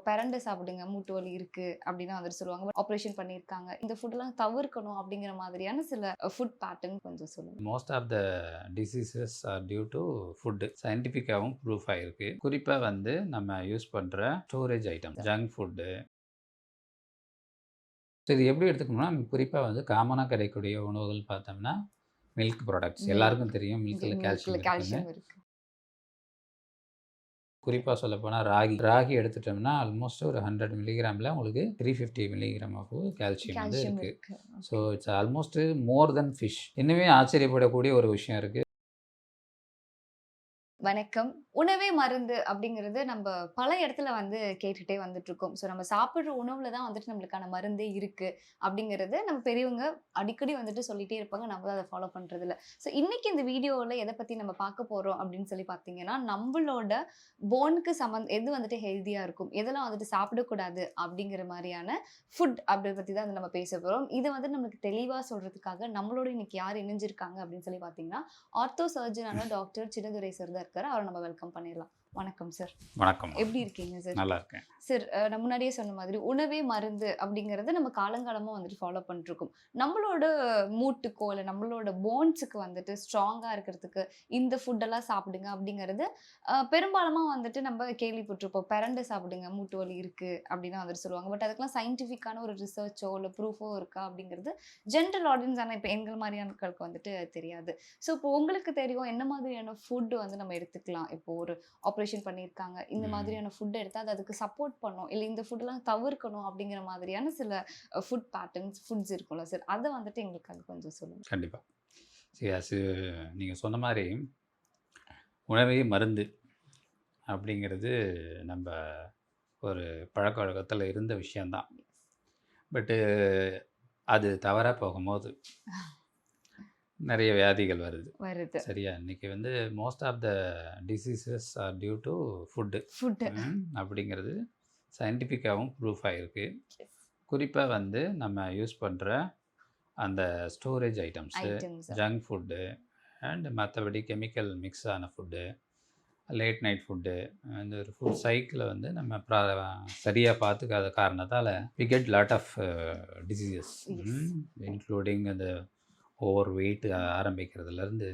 பிரண்டை சாப்பிடுங்க, மூட்டு வலி இருக்கு அப்படின்னு வந்துட்டு சொல்லுவாங்க. ஆப்ரேஷன் பண்ணியிருக்காங்க. இந்த ஃபுட்லாம் தவிர்க்கணும் அப்படிங்கிற மாதிரியான சில ஃபுட் பேட்டர்ன் கொஞ்சம் சொல்லுங்க. Most of the diseases are due to food. சயின்டிஃபிக்காகவும் ப்ரூஃப் ஆகிருக்கு. குறிப்பாக வந்து நம்ம யூஸ் பண்ணுற storage item, junk food. So இது எப்படி எடுத்துக்கணும்னா, குறிப்பாக வந்து காமனாக கிடைக்கக்கூடிய உணவுகள் பார்த்தோம்னா, மில்க் ப்ராடக்ட்ஸ். எல்லாருக்கும் தெரியும் மில்கில் மில்க்ல கால்சியம் இருக்குன்னு. கால்சியம் இருக்கு. குறிப்பாக சொல்லப்போனால் ராகி எடுத்துட்டோம்னா ஆல்மோஸ்ட் ஒரு 100 மில்லிகிராமில் உங்களுக்கு 350 மில்லிகிராம் ஆஃப் கால்சியம் வந்து கால்சியம் இருக்குது. இருக்கு. So it's almost more then fish. இன்னுமே ஆச்சரியப்படக்கூடிய ஒரு விஷயம் இருக்குது. வணக்கம். உணவே மருந்து அப்படிங்கிறது நம்ம பல இடத்துல வந்து கேட்டுட்டே வந்துட்டுருக்கோம். ஸோ நம்ம சாப்பிடுற உணவுல தான் வந்துட்டு நம்மளுக்கான மருந்தே இருக்கு அப்படிங்கிறது நம்ம பெரியவங்க அடிக்கடி வந்துட்டு சொல்லிட்டே இருப்பாங்க. நம்ம தான் அத ஃபாலோ பண்றதில்ல. ஸோ இன்னைக்கு இந்த வீடியோல எத பத்தி நம்ம பார்க்க போறோம் அப்படின்னு சொல்லி பார்த்தீங்கன்னா, நம்மளோட போனுக்கு எது வந்துட்டு ஹெல்தியா இருக்கும், எதெல்லாம் வந்துட்டு சாப்பிடக்கூடாது அப்படிங்கிற மாரியான ஃபுட் அப்படி பத்தி தான் வந்து நம்ம பேச போறோம். இத வந்து நமக்கு தெளிவா சொல்றதுக்காக நம்மளோட இன்னைக்கு யார் இணைஞ்சிருக்காங்க அப்படின்னு சொல்லி பார்த்தீங்கன்னா, ஆர்த்தோ சர்ஜனான டாக்டர் சின்னதுரை சார் தான் இருக்காரு. அவர நம்ம வெல்கம் பண்ணிடலாம். வணக்கம் சார். வணக்கம். எப்படி இருக்கீங்க சார்? நல்லா இருக்கேன். சார், நான் முன்னாடியே சொன்ன மாதிரி உணவே மருந்து அப்படிங்கிறத நம்ம காலங்காலமா வந்துட்டு ஃபாலோ பண்ணிட்டுருக்கோம். நம்மளோட மூட்டுக்கோ, இல்ல நம்மளோட போன்ஸுக்கு வந்துட்டு ஸ்ட்ராங்கா இருக்கிறதுக்கு இந்த ஃபுட்டெல்லாம் சாப்பிடுங்க அப்படிங்கிறது பெரும்பாலுமா வந்துட்டு நம்ம கேள்விப்பட்டிருப்போம். பிரண்டை சாப்பிடுங்க, மூட்டு வலி இருக்கு அப்படின்னு வந்துட்டு சொல்லுவாங்க. பட் அதுக்கெல்லாம் சயின்டிஃபிக்கான ஒரு ரிசர்ச்சோ, இல்ல ப்ரூஃபோ இருக்கா அப்படிங்கிறது ஜென்ரல் ஆடியன்ஸ் ஆன இப்ப எங்கள் மாதிரியான ஆட்களுக்கு வந்துட்டு தெரியாது. ஸோ இப்போ உங்களுக்கு தெரியும் என்ன மாதிரியான ஃபுட் வந்து நம்ம எடுத்துக்கலாம். இப்போ ஒரு ஆப்ரேஷன் பண்ணியிருக்காங்க. இந்த மாதிரியான ஃபுட் எடுத்தா அது அதுக்கு சப்போர்ட் பண்ணும். இல்ல இந்த ஃபுட்லாம் தவிர்க்கணும் அப்படிங்கிற மாதிரியான சில ஃபுட் பேட்டர்ன்ஸ், ஃபுட்ஸ் இருக்கும்ல சார். அத வந்துட்டு எங்களுக்காக கொஞ்சம் சொல்லுங்க. கண்டிப்பாக. சரி, நீங்கள் சொன்ன மாதிரி உணவே மருந்து அப்படிங்கிறது நம்ம ஒரு பழக்கவழக்கத்தில் இருந்த விஷயந்தான். பட்டு அது தவறாக போகும்போது நிறைய வியாதிகள் வருது. சரியா? இன்றைக்கி வந்து most of the diseases are due to food அப்படிங்கிறது சயின்டிஃபிக்காகவும் ப்ரூஃப் ஆகிருக்கு. குறிப்பாக வந்து நம்ம யூஸ் பண்ணுற அந்த storage items, junk food and மற்றபடி கெமிக்கல் மிக்ஸ் ஆன ஃபுட்டு, லேட் நைட் ஃபுட்டு, அந்த ஒரு ஃபுட் சைக்கிளை வந்து நம்ம சரியாக பார்த்துக்காத காரணத்தால் we get lot of diseases, including அந்த ஓவர் வெயிட் ஆரம்பிக்கிறதுலேருந்து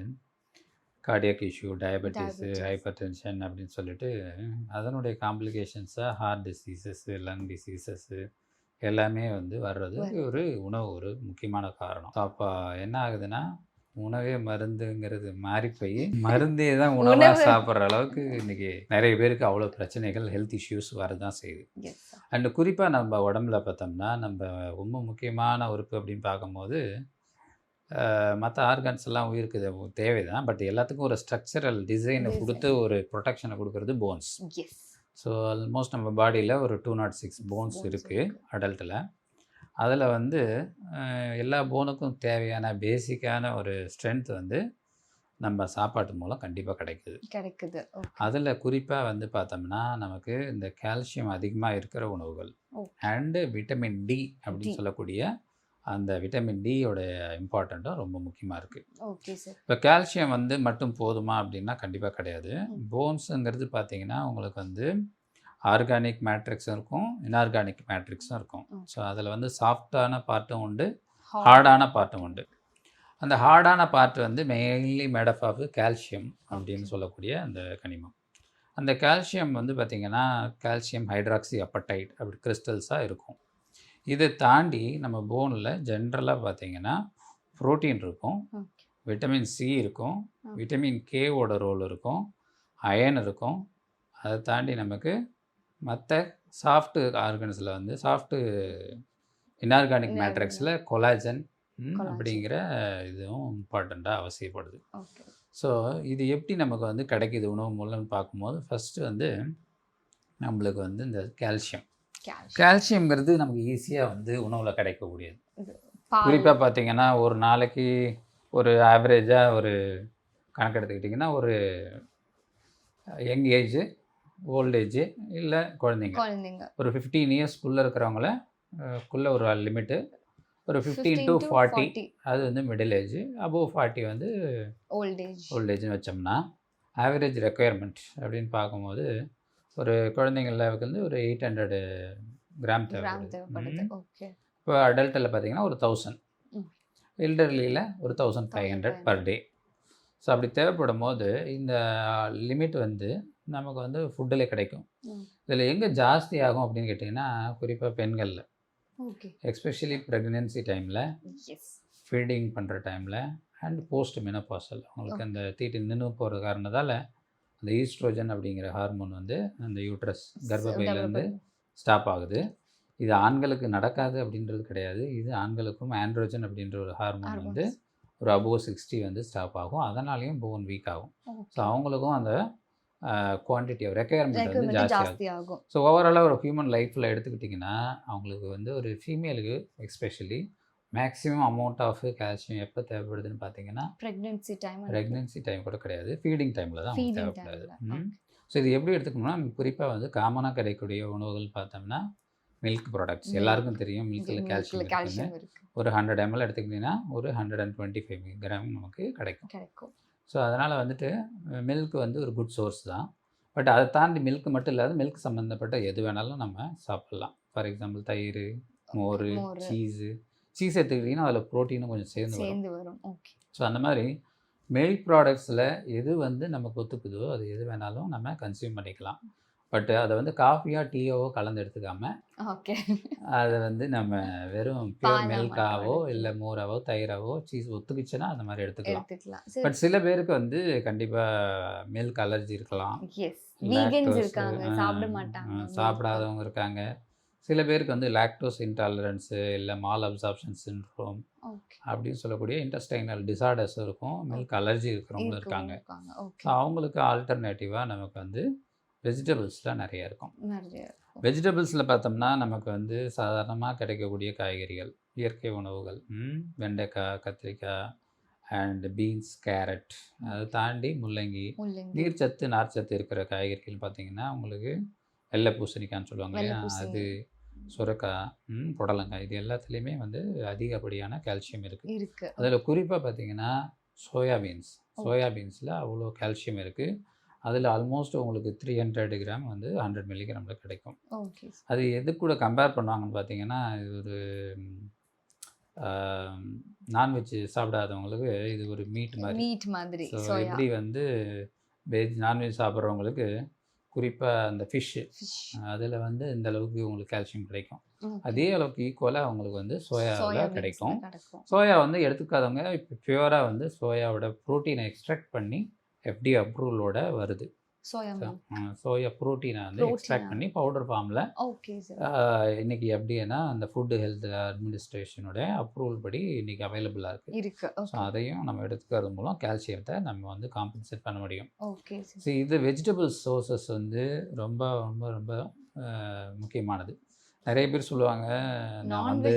cardiac issue, diabetes, hypertension அப்படின்னு சொல்லிட்டு அதனுடைய காம்ப்ளிகேஷன்ஸாக ஹார்ட் டிசீசஸ்ஸு, லங் டிசீசஸ்ஸு எல்லாமே வந்து வர்றது ஒரு உணவு ஒரு முக்கியமான காரணம். அப்போ என்ன ஆகுதுன்னா, உணவே மருந்துங்கிறது மாறி போய் மருந்தே தான் உணவாக சாப்பிட்ற அளவுக்கு இன்றைக்கி நிறைய பேருக்கு அவ்வளோ பிரச்சனைகள், ஹெல்த் இஷ்யூஸ் வரதான் செய்யுது. அண்டு குறிப்பாக நம்ம உடம்புல பார்த்தோம்னா, நம்ம ரொம்ப முக்கியமான உறுப்பு அப்படின்னு பார்க்கும்போது மற்ற ஆர்கன்ஸ் எல்லாம் உயிருக்கு தேவை தான். பட் எல்லாத்துக்கும் ஒரு ஸ்ட்ரக்சரல் டிசைனை கொடுத்து ஒரு ப்ரொடெக்ஷனை கொடுக்கறது போன்ஸ். ஸோ ஆல்மோஸ்ட் நம்ம பாடியில் ஒரு 206 போன்ஸ் இருக்குது அடல்ட்டில். அதில் வந்து எல்லா போனுக்கும் தேவையான பேசிக்கான ஒரு ஸ்ட்ரென்த் வந்து நம்ம சாப்பாட்டு மூலம் கண்டிப்பாக கிடைக்குது. அதில் குறிப்பாக வந்து பார்த்தோம்னா நமக்கு இந்த கால்சியம் அதிகமாக இருக்கிற உணவுகள் அண்டு விட்டமின் டி அப்படின்னு சொல்லக்கூடிய அந்த விட்டமின் டியோட இம்பார்ட்டண்ட்டும் ரொம்ப முக்கியமாக இருக்குது. Okay sir. இப்போ கால்சியம் வந்து மட்டும் போதுமா அப்படின்னா கண்டிப்பாக கிடையாது. போன்ஸுங்கிறது பார்த்தீங்கன்னா உங்களுக்கு வந்து ஆர்கானிக் மேட்ரிக்ஸும் இருக்கும், இன்ஆர்கானிக் மேட்ரிக்ஸும் இருக்கும். ஸோ அதில் வந்து சாஃப்டான பார்ட்டும் உண்டு, ஹார்டான பார்ட்டும் உண்டு. அந்த ஹார்டான பார்ட் வந்து மெயின்லி மேட் ஆஃப் கால்சியம் அப்படின்னு சொல்லக்கூடிய அந்த கனிமம். அந்த கால்சியம் வந்து பார்த்திங்கன்னா கால்சியம் ஹைட்ராக்சி அப்படைட் அப்படி கிறிஸ்டல்ஸாக இருக்கும். இதை தாண்டி நம்ம போனில் ஜென்ரலாக பார்த்திங்கன்னா ப்ரோட்டீன் இருக்கும், விட்டமின் சி இருக்கும், விட்டமின் கேவோட ரோல் இருக்கும், அயன் இருக்கும். அதை தாண்டி நமக்கு மற்ற சாஃப்ட்டு ஆர்கன்ஸில் வந்து சாஃப்ட்டு இன்ஆர்கானிக் மேட்ரிக்ஸில் கொலாஜன் அப்படிங்கிற இதுவும் இம்பார்ட்டண்ட்டாக அவசியப்படுது. ஸோ இது எப்படி நமக்கு வந்து கிடைக்கிது உணவு மூலம்னு பார்க்கும்போது ஃபஸ்ட்டு வந்து நம்மளுக்கு வந்து இந்த கால்சியம்ங்கிறது நமக்கு ஈஸியாக வந்து உணவில் கிடைக்கக்கூடியது. குறிப்பாக பார்த்திங்கன்னா ஒரு நாளைக்கு ஒரு ஆவரேஜாக ஒரு கணக்கு எடுத்துக்கிட்டிங்கன்னா ஒரு யங் ஏஜு, ஓல்டேஜு இல்லை குழந்தைங்க ஒரு 15 இயர்ஸ்க்குள்ளே இருக்கிறவங்களுக்குள்ளே ஒரு லிமிட்டு, ஒரு 15 to 40 அது வந்து மிடில் ஏஜ், அபோவ் 40 வந்து ஓல்டேஜ்னு வச்சோம்னா ஆவரேஜ் ரெக்குயர்மெண்ட் அப்படின்னு பார்க்கும்போது ஒரு குழந்தைங்கள வந்து ஒரு 800 கிராம் கிராம் தேவைப்படுது. தேவைப்படுது. ஓகே. இப்போ அடல்ட்டில் பார்த்தீங்கன்னா ஒரு 1000, ம். எல்டர்லியில் ஒரு 1500 பர் டே. ஸோ அப்படி தேவைப்படும் போது இந்த லிமிட் வந்து நமக்கு வந்து ஃபுட்டில் கிடைக்கும். இதில் எங்கே ஜாஸ்தி ஆகும் அப்படின்னு கேட்டிங்கன்னா, குறிப்பாக பெண்களில், ஓகே. எஸ்பெஷலி ப்ரெக்னென்சி டைமில், எஸ். ஃபீடிங் பண்ணுற டைமில் அண்ட் போஸ்ட் மெனோபாசல் அவங்களுக்கு அந்த தீட்டு நின்று போகிற காரணத்தால் அந்த ஈஸ்ட்ரோஜன் அப்படிங்கிற ஹார்மோன் வந்து அந்த யூட்ரஸ் கர்ப்பப்பையிலேருந்து ஸ்டாப் ஆகுது. இது ஆண்களுக்கு நடக்காது அப்படின்றது கிடையாது. இது ஆண்களுக்கும் ஆண்ட்ரோஜன் அப்படின்ற ஒரு ஹார்மோன் வந்து ஒரு அபோவ் 60 வந்து ஸ்டாப் ஆகும். அதனாலேயும் போன் வீக் ஆகும். ஸோ அவங்களுக்கும் அந்த குவான்டிட்டி ஆஃப் ரெக்குயர்மெண்ட் வந்து ஜாஸ்தி ஆகும். ஸோ ஓவராலாக ஒரு ஹியூமன் லைஃப்பில் எடுத்துக்கிட்டிங்கன்னா அவங்களுக்கு வந்து ஒரு ஃபீமேலுக்கு especially maximum amount of calcium எப்போ தேவைப்படுதுன்னு பார்த்தீங்கன்னா ப்ரெக்னென்சி டைம் கூட கிடையாது, ஃபீடிங் டைமில் தான் அவங்க தேவைப்படாது. ஸோ இது எப்படி எடுத்துக்கணும்னா குறிப்பாக வந்து காமனாக கிடைக்கக்கூடிய உணவுகள் பார்த்தோம்னா மில்க் ப்ராடக்ட்ஸ் எல்லாருக்கும் தெரியும். மில்கில் கால்சியம் ஒரு 100 ml எடுத்துக்கிட்டிங்கன்னா ஒரு 125 கிராம் நமக்கு கிடைக்கும். ஸோ அதனால் வந்துட்டு மில்க் வந்து ஒரு குட் சோர்ஸ் தான். பட் அதை தாண்டி மில்க் மட்டும் இல்லாத மில்க் சம்மந்தப்பட்ட எது வேணாலும் நம்ம சாப்பிட்லாம். ஃபார் எக்ஸாம்பிள் தயிர், மோர், சீஸ் எடுத்துக்கிட்டிங்கன்னா அதில் ப்ரோட்டீனும் கொஞ்சம் சேர்ந்து வரும். ஸோ அந்த மாதிரி மில்க் ப்ராடக்ட்ஸில் எது வந்து நமக்கு ஒத்துக்குதோ அது எது வேணாலும் நம்ம கன்சியூம் பண்ணிக்கலாம். பட் அதை வந்து காஃபியாக டீயாவோ கலந்து எடுத்துக்காமல் அதை வந்து நம்ம வெறும் பியூர் மில்காவோ இல்லை மோராவோ தயிராவோ சீஸ் ஒத்துக்குச்சுன்னா அந்த மாதிரி எடுத்துக்கலாம். பட் சில பேருக்கு வந்து கண்டிப்பாக மில்க் அலர்ஜி இருக்கலாம், சாப்பிடாதவங்க இருக்காங்க. சில பேருக்கு வந்து லாக்டோஸ் இன்டாலரன்ஸு இல்லை மால் அப்சார்ப்ஷன் சிண்ட்ரோம் அப்படின்னு சொல்லக்கூடிய இன்டெஸ்டைனல் டிசார்டர்ஸ் இருக்கும், மில்க் அலர்ஜி இருக்கிறவங்களும் இருக்காங்க. ஸோ அவங்களுக்கு ஆல்டர்னேட்டிவாக நமக்கு வந்து வெஜிடபிள்ஸ்லாம் நிறைய இருக்கும். வெஜிடபிள்ஸில் பார்த்தோம்னா நமக்கு வந்து சாதாரணமாக கிடைக்கக்கூடிய காய்கறிகள், இயற்கை உணவுகள், வெண்டைக்காய், கத்திரிக்காய் அண்ட் பீன்ஸ், கேரட், அதை தாண்டி முள்ளங்கி, நீர்ச்சத்து நார்ச்சத்து இருக்கிற காய்கறிகள் பார்த்திங்கன்னா உங்களுக்கு வெள்ளை பூசணிக்காய்ன்னு சொல்லுவாங்க இல்லையா, அது, சுரக்காய், புடலங்காய், இது எல்லாத்துலேயுமே வந்து அதிகப்படியான கால்சியம் இருக்குது. அதில் குறிப்பாக பார்த்திங்கன்னா சோயாபீன்ஸில் அவ்வளோ கால்சியம் இருக்குது. அதில் ஆல்மோஸ்ட் உங்களுக்கு 300 கிராம் வந்து 100 மில்லிகிராமில் கிடைக்கும். அது எது கூட கம்பேர் பண்ணுவாங்கன்னு பார்த்தீங்கன்னா, இது ஒரு நான்வெஜ் சாப்பிடாதவங்களுக்கு இது ஒரு மீட் மாதிரி. ஸோ எப்படி வந்து நான்வெஜ் சாப்பிட்றவங்களுக்கு குறிப்பாக அந்த ஃபிஷ்ஷு அதில் வந்து இந்த அளவுக்கு உங்களுக்கு கால்சியம் கிடைக்கும். அதே அளவுக்கு ஈக்குவலாக அவங்களுக்கு வந்து சோயாவில் கிடைக்கும். சோயா வந்து எடுத்துக்காதவங்க இப்போ பியூராக வந்து சோயாவோட ப்ரோட்டீனை எக்ஸ்ட்ராக்ட் பண்ணி FDA அப்ரூவலோட வருது. சோயா ப்ரோட்டீனை வந்து எக்ஸ்ட்ராக்ட் பண்ணி பவுடர் ஃபார்மில் இன்றைக்கி எப்படின்னா அந்த ஃபுட்டு ஹெல்த் அட்மினிஸ்ட்ரேஷனோட அப்ரூவல் படி இன்றைக்கி அவைலபிளாக இருக்குது. ஸோ அதையும் நம்ம எடுத்துக்கிறது மூலம் கால்சியத்தை நம்ம வந்து காம்பன்சேட் பண்ண முடியும். ஸோ இது வெஜிடபிள் சோர்சஸ் வந்து ரொம்ப ரொம்ப ரொம்ப முக்கியமானது. நிறைய பேர் சொல்லுவாங்க நான் வந்து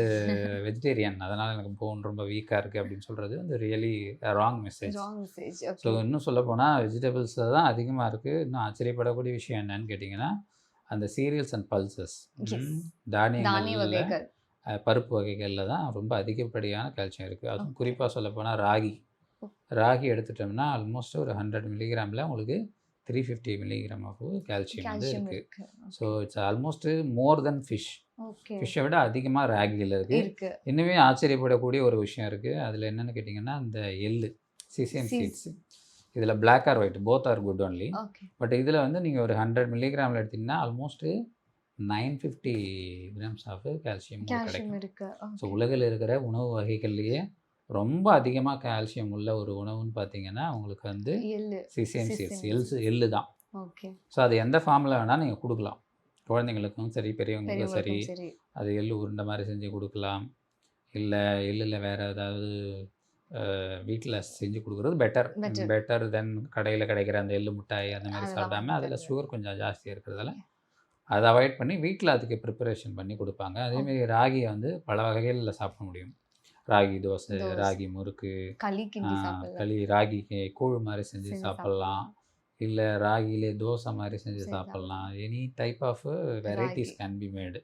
வெஜிடேரியன் அதனால் எனக்கு போன் ரொம்ப வீக்காக இருக்குது அப்படின்னு சொல்கிறது வந்து ரியலி ராங் மெசேஜ். ஸோ இன்னும் சொல்லப்போனால் வெஜிடபிள்ஸில் தான் அதிகமாக இருக்குது. இன்னும் ஆச்சரியப்படக்கூடிய விஷயம் என்னன்னு கேட்டிங்கன்னா அந்த சீரியல்ஸ் அண்ட் பல்சஸ், தானியங்களில் பருப்பு வகைகளில் தான் ரொம்ப அதிகப்படியான கால்சியம் இருக்குது. அதுவும் குறிப்பாக சொல்லப்போனால் ராகி எடுத்துட்டோம்னா ஆல்மோஸ்ட் ஒரு 100 மில்லிகிராமில் உங்களுக்கு 350 மில்லிகிராம் ஆஃப் கால்சியம் வந்து இருக்குது. ஸோ இட்ஸ் ஆல்மோஸ்ட் மோர் தென் ஃபிஷ்ஷை விட அதிகமாக ராகியில் இருக்குது. இன்னுமே ஆச்சரியப்படக்கூடிய ஒரு விஷயம் இருக்குது. அதில் என்னென்னு கேட்டிங்கன்னா இந்த சிசிஎம் சீட்ஸ், இதில் black or white both are good only. But இதில் வந்து நீங்கள் ஒரு 100 மில்லிகிராமில் எடுத்திங்கன்னா ஆல்மோஸ்ட் 950 கிராம்ஸ் ஆஃப் கால்சியம் கிடைக்கும். ஸோ உலகில் இருக்கிற உணவு வகைகள்லேயே ரொம்ப அதிகமாக கால்சியம் உள்ள ஒரு உணவுன்னு பார்த்தீங்கன்னா உங்களுக்கு வந்து சிசிஎம் சீட்ஸ், எள்ளு தான். ஸோ அது எந்த ஃபார்மில் வேணால் நீங்கள் கொடுக்கலாம், குழந்தைங்களுக்கும் சரி பெரியவங்களுக்கும் சரி. அது எள்ளு உருண்டை மாதிரி செஞ்சு கொடுக்கலாம், இல்லை எள்ளில் வேறு ஏதாவது வீட்டில் செஞ்சு கொடுக்குறது பெட்டர் தென் கடையில் கிடைக்கிற அந்த எள்ளு மிட்டாய் அந்த மாதிரி சாப்பிடாம அதில் சுகர் கொஞ்சம் ஜாஸ்தியாக இருக்கிறதால அதை அவாய்ட் பண்ணி வீட்டில் அதுக்கு ப்ரிப்பரேஷன் பண்ணி கொடுப்பாங்க. அதேமாரி ராகியை வந்து பல வகைகளில் சாப்பிட முடியும். ராகி தோசை, ராகி முறுக்கு, களி, ராகி கூழ் மாதிரி செஞ்சு சாப்பிட்லாம், இல்லை ராகிலே தோசை மாதிரி செஞ்சு சாப்பிட்லாம். Any type of varieties can be made.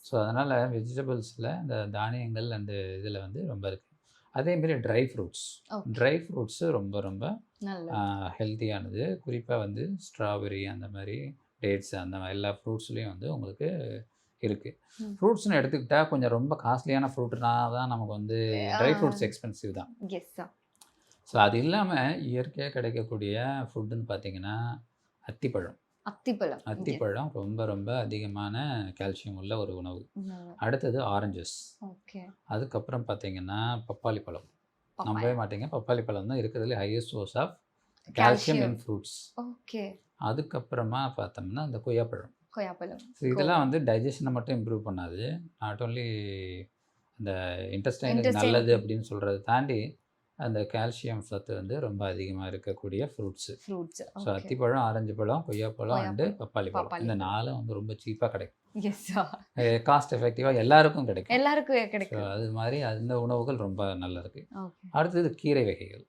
So அதனால் வெஜிடபிள்ஸில் இந்த தானியங்கள் அந்த இதில் வந்து ரொம்ப இருக்குது. அதேமாரி ட்ரை ஃப்ரூட்ஸு ரொம்ப ரொம்ப ஹெல்த்தியானது. குறிப்பாக வந்து ஸ்ட்ராபெரி அந்த மாதிரி டேட்ஸ் அந்த மாதிரி எல்லா ஃப்ரூட்ஸ்லேயும் வந்து உங்களுக்கு இருக்குது. ம். ஃப்ரூட்ஸ்னு எடுத்துக்கிட்டால் கொஞ்சம் ரொம்ப காஸ்ட்லியான ஃப்ரூட்னா தான் நமக்கு வந்து ட்ரை ஃப்ரூட்ஸ் எக்ஸ்பென்சிவ் தான். Yes sir. ஸோ அது இல்லாமல் இயற்கையாக கிடைக்கக்கூடிய ஃபுட்டுன்னு பார்த்தீங்கன்னா அத்திப்பழம். அத்திப்பழம். அத்திப்பழம் ரொம்ப ரொம்ப அதிகமான கால்சியம் உள்ள ஒரு உணவு. அடுத்தது ஆரஞ்சஸ். ஓகே. அதுக்கப்புறம் பார்த்தீங்கன்னா பப்பாளி பழம். பப்பாயா. நம்பவே மாட்டீங்க, பப்பாளி பழம் தான் இருக்கிறதுல highest source of calcium in fruits. Okay. அதுக்கப்புறமா பார்த்தோம்னா அந்த கொய்யாப்பழம். கொய்யாப்பழம். ஸோ இதெல்லாம் வந்து டைஜஷனை மட்டும் இம்ப்ரூவ் பண்ணாது, நாட் ஓன்லி இந்த இன்டெஸ்டைனுக்கு நல்லது அப்படின்னு சொல்கிறத தாண்டி அந்த கால்சியம் சத்து வந்து ரொம்ப அதிகமாக இருக்கக்கூடிய ஃப்ரூட்ஸு. ஸோ அத்திப்பழம், ஆரஞ்சு பழம், கொய்யாப்பழம் அண்டு பப்பாளி பழம். இந்த 4 வந்து ரொம்ப சீப்பாக கிடைக்கும். எஸ். காஸ்ட் எஃபெக்டிவாக எல்லாருக்கும் கிடைக்கும். எல்லாருக்கும் ஸோ கிடைக்கும். அது மாதிரி அந்த உணவுகள் ரொம்ப நல்லா இருக்கு. ஓகே. அடுத்தது கீரை வகைகள்.